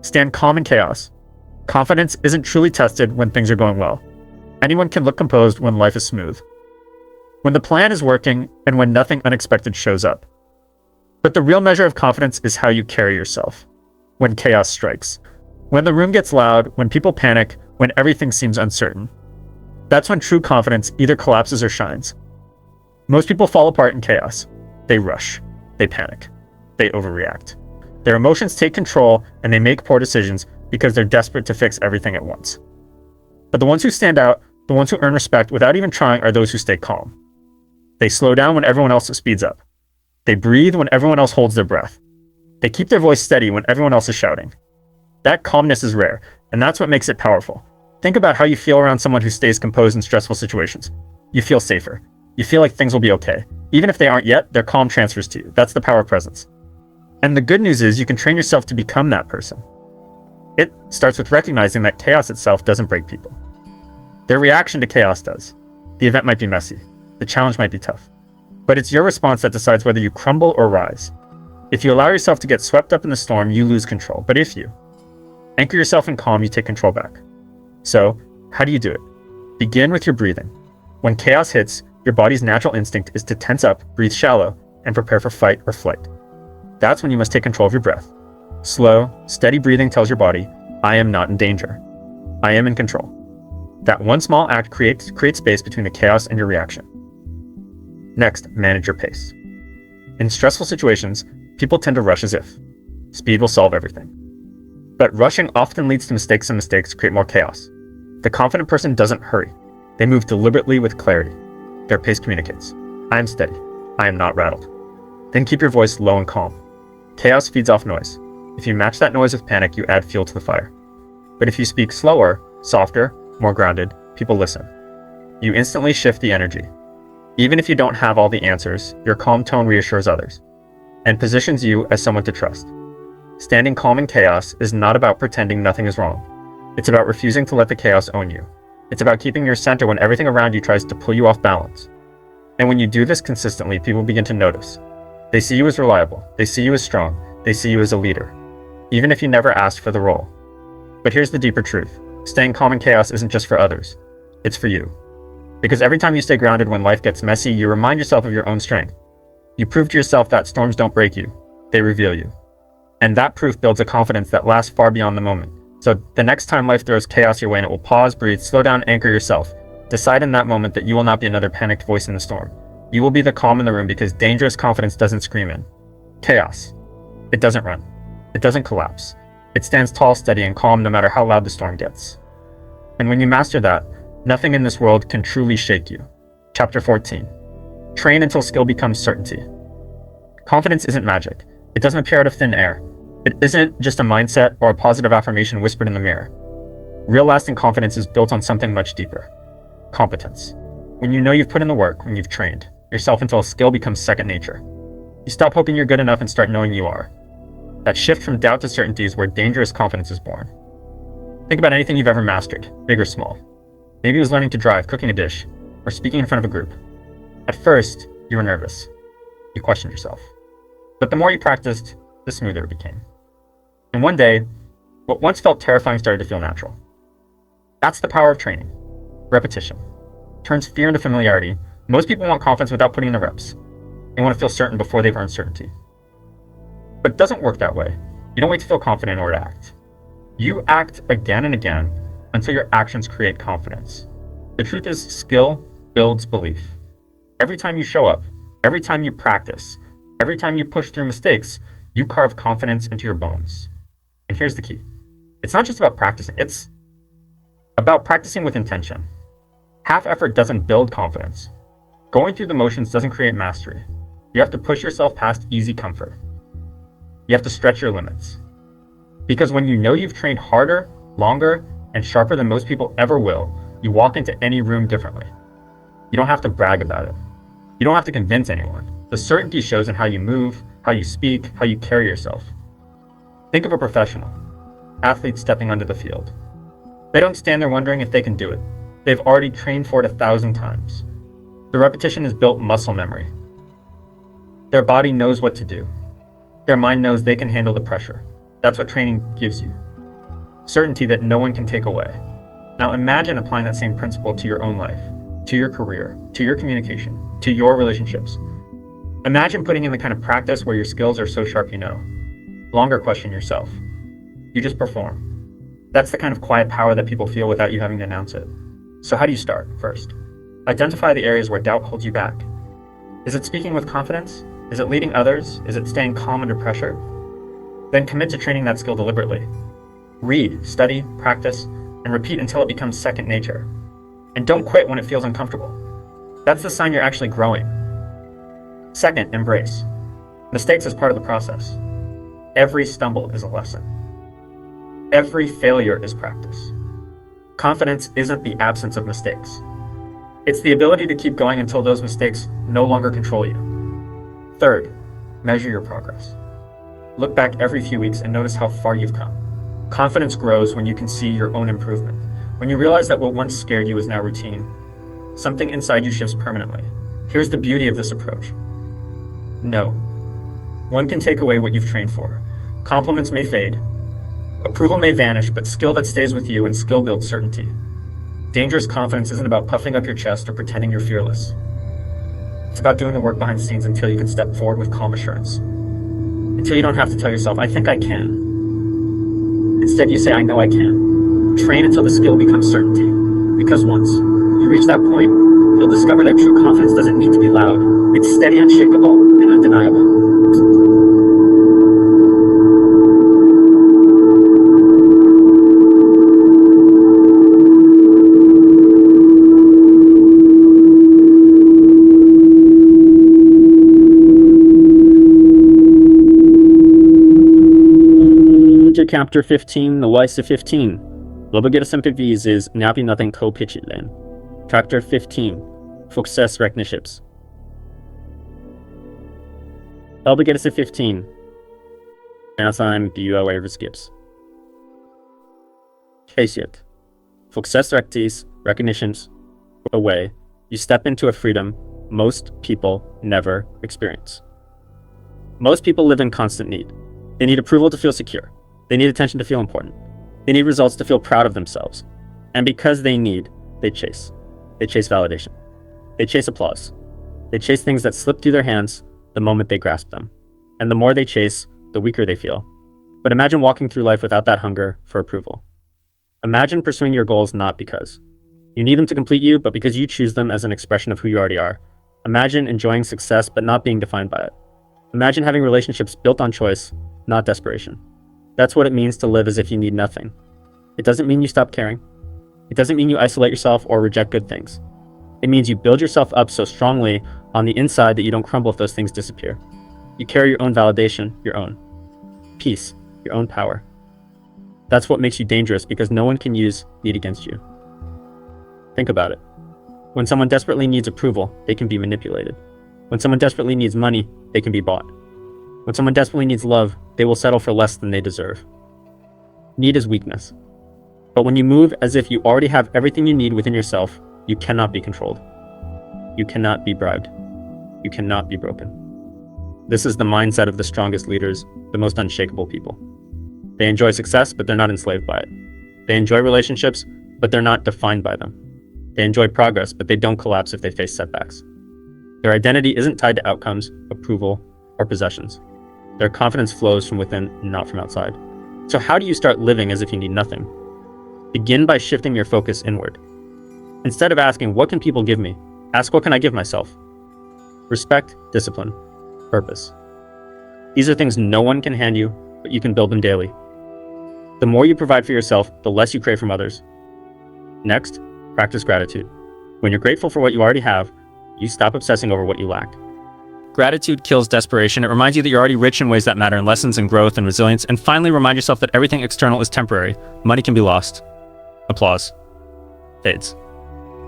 Stand calm in chaos. Confidence isn't truly tested when things are going well. Anyone can look composed when life is smooth. When the plan is working and when nothing unexpected shows up. But the real measure of confidence is how you carry yourself. When chaos strikes. When the room gets loud, when people panic, when everything seems uncertain. That's when true confidence either collapses or shines. Most people fall apart in chaos. They rush. They panic. They overreact. Their emotions take control and they make poor decisions because they're desperate to fix everything at once. But the ones who stand out, the ones who earn respect without even trying, are those who stay calm. They slow down when everyone else speeds up. They breathe when everyone else holds their breath. They keep their voice steady when everyone else is shouting. That calmness is rare, and that's what makes it powerful. Think about how you feel around someone who stays composed in stressful situations. You feel safer. You feel like things will be okay. Even if they aren't yet, their calm transfers to you. That's the power of presence. And the good news is you can train yourself to become that person. It starts with recognizing that chaos itself doesn't break people. Their reaction to chaos does. The event might be messy. The challenge might be tough. But it's your response that decides whether you crumble or rise. If you allow yourself to get swept up in the storm, you lose control. But if you anchor yourself in calm, you take control back. So, how do you do it? Begin with your breathing. When chaos hits, your body's natural instinct is to tense up, breathe shallow, and prepare for fight or flight. That's when you must take control of your breath. Slow, steady breathing tells your body, I am not in danger. I am in control. That one small act creates space between the chaos and your reaction. Next, manage your pace. In stressful situations, people tend to rush as if speed will solve everything. But rushing often leads to mistakes, and mistakes create more chaos. The confident person doesn't hurry. They move deliberately with clarity. Their pace communicates. I am steady. I am not rattled. Then keep your voice low and calm. Chaos feeds off noise. If you match that noise with panic, you add fuel to the fire. But if you speak slower, softer, more grounded, people listen. You instantly shift the energy. Even if you don't have all the answers, your calm tone reassures others and positions you as someone to trust. Standing calm in chaos is not about pretending nothing is wrong. It's about refusing to let the chaos own you. It's about keeping your center when everything around you tries to pull you off balance. And when you do this consistently, people begin to notice. They see you as reliable. They see you as strong. They see you as a leader, even if you never asked for the role. But here's the deeper truth. Staying calm in chaos isn't just for others. It's for you. Because every time you stay grounded when life gets messy, you remind yourself of your own strength. You prove to yourself that storms don't break you. They reveal you. And that proof builds a confidence that lasts far beyond the moment. So the next time life throws chaos your way, and it will pause, breathe, slow down, anchor yourself. Decide in that moment that you will not be another panicked voice in the storm. You will be the calm in the room, because dangerous confidence doesn't scream in chaos. It doesn't run. It doesn't collapse. It stands tall, steady, and calm no matter how loud the storm gets. And when you master that, nothing in this world can truly shake you. Chapter 14. Train until skill becomes certainty. Confidence isn't magic. It doesn't appear out of thin air. It isn't just a mindset or a positive affirmation whispered in the mirror. Real lasting confidence is built on something much deeper. Competence. When you know you've put in the work, when you've trained yourself until skill becomes second nature. You stop hoping you're good enough and start knowing you are. That shift from doubt to certainty is where dangerous confidence is born. Think about anything you've ever mastered, big or small. Maybe it was learning to drive, cooking a dish, or speaking in front of a group. At first, you were nervous. You questioned yourself. But the more you practiced, the smoother it became. And one day, what once felt terrifying started to feel natural. That's the power of training. Repetition turns fear into familiarity. Most people want confidence without putting in the reps. They want to feel certain before they've earned certainty. But it doesn't work that way. You don't wait to feel confident in order to act. You act again and again until your actions create confidence. The truth is, skill builds belief. Every time you show up, every time you practice, every time you push through mistakes, you carve confidence into your bones. And here's the key. It's not just about practicing, it's about practicing with intention. Half effort doesn't build confidence. Going through the motions doesn't create mastery. You have to push yourself past easy comfort. You have to stretch your limits. Because when you know you've trained harder, longer, and sharper than most people ever will, you walk into any room differently. You don't have to brag about it. You don't have to convince anyone. The certainty shows in how you move, how you speak, how you carry yourself. Think of a professional athlete stepping onto the field. They don't stand there wondering if they can do it. They've already trained for it 1,000 times. The repetition has built muscle memory. Their body knows what to do. Their mind knows they can handle the pressure. That's what training gives you. Certainty that no one can take away. Now imagine applying that same principle to your own life, to your career, to your communication, to your relationships. Imagine putting in the kind of practice where your skills are so sharp you know. Longer question yourself. You just perform. That's the kind of quiet power that people feel without you having to announce it. So how do you start? First, identify the areas where doubt holds you back. Is it speaking with confidence? Is it leading others? Is it staying calm under pressure? Then commit to training that skill deliberately. Read, study, practice, and repeat until it becomes second nature. And don't quit when it feels uncomfortable. That's the sign you're actually growing. Second, embrace. Mistakes is part of the process. Every stumble is a lesson. Every failure is practice. Confidence isn't the absence of mistakes. It's the ability to keep going until those mistakes no longer control you. Third, measure your progress. Look back every few weeks and notice how far you've come. Confidence grows when you can see your own improvement. When you realize that what once scared you is now routine, something inside you shifts permanently. Here's the beauty of this approach. No one can take away what you've trained for. Compliments may fade, approval may vanish, but skill that stays with you, and skill builds certainty. Dangerous confidence isn't about puffing up your chest or pretending you're fearless. It's about doing the work behind the scenes until you can step forward with calm assurance. Until you don't have to tell yourself, I think I can. Instead, you say, I know I can. Train until the skill becomes certainty. Because once you reach that point, you'll discover that true confidence doesn't need to be loud. It's steady, unshakable, and undeniable. Chapter 15, The Wise to 15. Global SMP is Napi Nothing Ko Pichilen. Chapter 15, Success Relationships. Global 15. 皆さん、ビューアウェイスキップス。Chase it. Success recognitions away. You step into a freedom most people never experience. Most people live in constant need. They need approval to feel secure. They need attention to feel important. They need results to feel proud of themselves. And because they need, they chase. They chase validation. They chase applause. They chase things that slip through their hands the moment they grasp them. And the more they chase, the weaker they feel. But imagine walking through life without that hunger for approval. Imagine pursuing your goals not because you need them to complete you, but because you choose them as an expression of who you already are. Imagine enjoying success, but not being defined by it. Imagine having relationships built on choice, not desperation. That's what it means to live as if you need nothing. It doesn't mean you stop caring. It doesn't mean you isolate yourself or reject good things. It means you build yourself up so strongly on the inside that you don't crumble if those things disappear. You carry your own validation, your own peace, your own power. That's what makes you dangerous, because no one can use need against you. Think about it. When someone desperately needs approval, they can be manipulated. When someone desperately needs money, they can be bought. When someone desperately needs love, they will settle for less than they deserve. Need is weakness. But when you move as if you already have everything you need within yourself, you cannot be controlled. You cannot be bribed. You cannot be broken. This is the mindset of the strongest leaders, the most unshakable people. They enjoy success, but they're not enslaved by it. They enjoy relationships, but they're not defined by them. They enjoy progress, but they don't collapse if they face setbacks. Their identity isn't tied to outcomes, approval, or possessions. Their confidence flows from within, not from outside. So how do you start living as if you need nothing? Begin by shifting your focus inward. Instead of asking, what can people give me? Ask, what can I give myself? Respect, discipline, purpose. These are things no one can hand you, but you can build them daily. The more you provide for yourself, the less you crave from others. Next, practice gratitude. When you're grateful for what you already have, you stop obsessing over what you lack. Gratitude kills desperation. It reminds you that you're already rich in ways that matter, in lessons and growth and resilience. And finally, remind yourself that everything external is temporary. Money can be lost. Applause fades.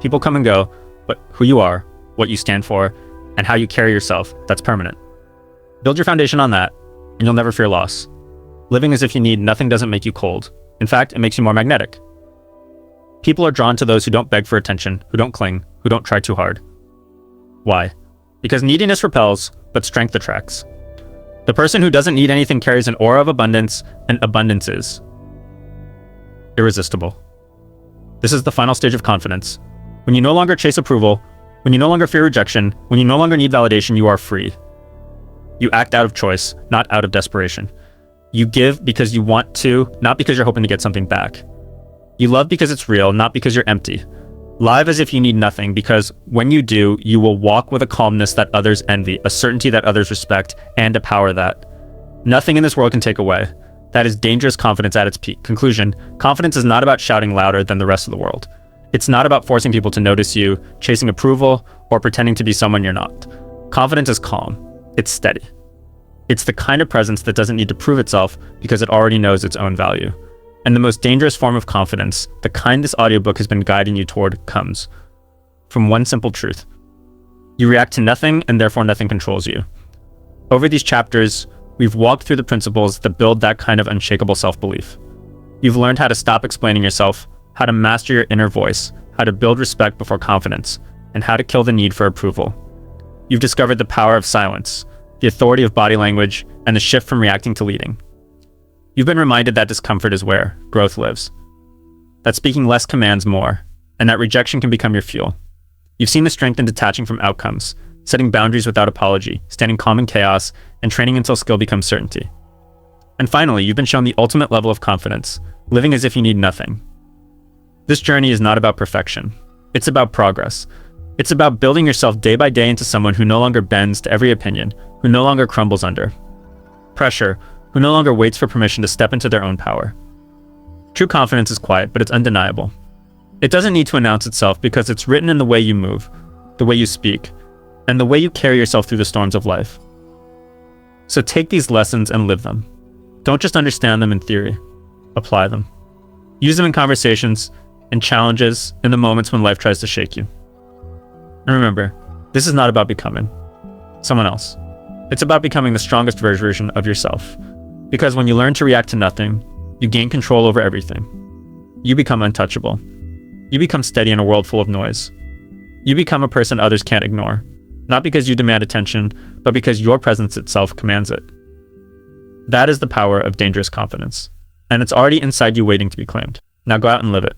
People come and go, but who you are, what you stand for, and how you carry yourself, that's permanent. Build your foundation on that, and you'll never fear loss. Living as if you need nothing doesn't make you cold. In fact, it makes you more magnetic. People are drawn to those who don't beg for attention, who don't cling, who don't try too hard. Why? Because neediness repels, but strength attracts. The person who doesn't need anything carries an aura of abundance, and abundance is irresistible. This is the final stage of confidence. When you no longer chase approval, when you no longer fear rejection, when you no longer need validation, you are free. You act out of choice, not out of desperation. You give because you want to, not because you're hoping to get something back. You love because it's real, not because you're empty. Live as if you need nothing, because when you do, you will walk with a calmness that others envy, a certainty that others respect, and a power that nothing in this world can take away. That is dangerous confidence at its peak. Conclusion: confidence is not about shouting louder than the rest of the world. It's not about forcing people to notice you, chasing approval, or pretending to be someone you're not. Confidence is calm. It's steady. It's the kind of presence that doesn't need to prove itself because it already knows its own value. And the most dangerous form of confidence, the kind this audiobook has been guiding you toward, comes from one simple truth. You react to nothing, and therefore nothing controls you. Over these chapters, we've walked through the principles that build that kind of unshakable self-belief. You've learned how to stop explaining yourself, how to master your inner voice, how to build respect before confidence, and how to kill the need for approval. You've discovered the power of silence, the authority of body language, and the shift from reacting to leading. You've been reminded that discomfort is where growth lives, that speaking less commands more, and that rejection can become your fuel. You've seen the strength in detaching from outcomes, setting boundaries without apology, standing calm in chaos, and training until skill becomes certainty. And finally, you've been shown the ultimate level of confidence, living as if you need nothing. This journey is not about perfection. It's about progress. It's about building yourself day by day into someone who no longer bends to every opinion, who no longer crumbles under pressure, who no longer waits for permission to step into their own power. True confidence is quiet, but it's undeniable. It doesn't need to announce itself because it's written in the way you move, the way you speak, and the way you carry yourself through the storms of life. So take these lessons and live them. Don't just understand them in theory. Apply them. Use them in conversations, in challenges, in the moments when life tries to shake you. And remember, this is not about becoming someone else. It's about becoming the strongest version of yourself. Because when you learn to react to nothing, you gain control over everything. You become untouchable. You become steady in a world full of noise. You become a person others can't ignore, not because you demand attention, but because your presence itself commands it. That is the power of dangerous confidence, and it's already inside you waiting to be claimed. Now go out and live it.